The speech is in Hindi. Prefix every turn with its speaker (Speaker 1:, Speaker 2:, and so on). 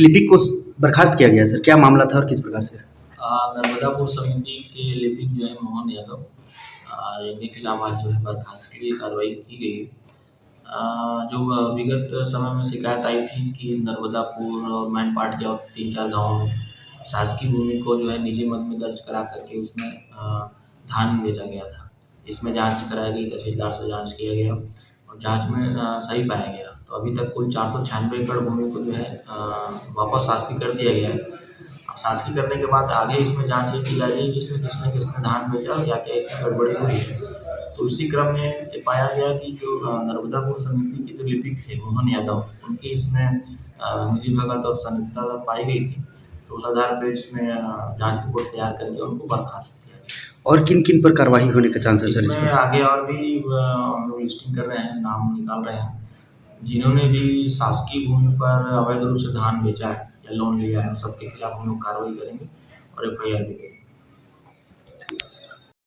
Speaker 1: लिपिक को बर्खास्त किया गया सर, क्या मामला था और किस प्रकार से?
Speaker 2: नर्मदापुर समिति के लिपिक जो है मोहन यादव, इनके खिलाफ आज जो है बर्खास्त के लिए कार्रवाई की गई है। जो विगत समय में शिकायत आई थी कि नर्मदापुर और मैनपाट के और 3-4 गाँवों में शासकीय भूमि को जो है निजी मद में दर्ज करा करके उसमें धान बेचा गया था। इसमें जांच कराई गई, तहसीलदार से जांच किया गया और जांच में सही पाया गया। तो अभी तक कुल 496 एकड़ भूमि को जो है वापस शासकीय कर दिया गया है। अब शासकीय करने के बाद आगे इसमें जांच ये की जा रही है कि इसमें किसने किसने धान बेचा और क्या-क्या इसमें गड़बड़ी हुई है। तो इसी क्रम में ये पाया गया कि जो नर्मदापुर समिति के जो लिपिक थे मोहन यादव, उनकी इसमें निजी भगत और संलिप्तता पाई गई थी। तो उस आधार पर इसमें जांच रिपोर्ट तैयार करके उनको बर्खास्त किया गया।
Speaker 1: और किन-किन पर कार्रवाई होने का चांस है सर
Speaker 2: इसमें
Speaker 1: इसमें?
Speaker 2: आगे और भी हम लोग लिस्टिंग कर रहे हैं, नाम निकाल रहे हैं। जिन्होंने भी शासकीय भूमि पर अवैध रूप से धान बेचा है या लोन लिया है, सबके खिलाफ हम लोग कार्रवाई करेंगे और एफआईआर भी करेंगे।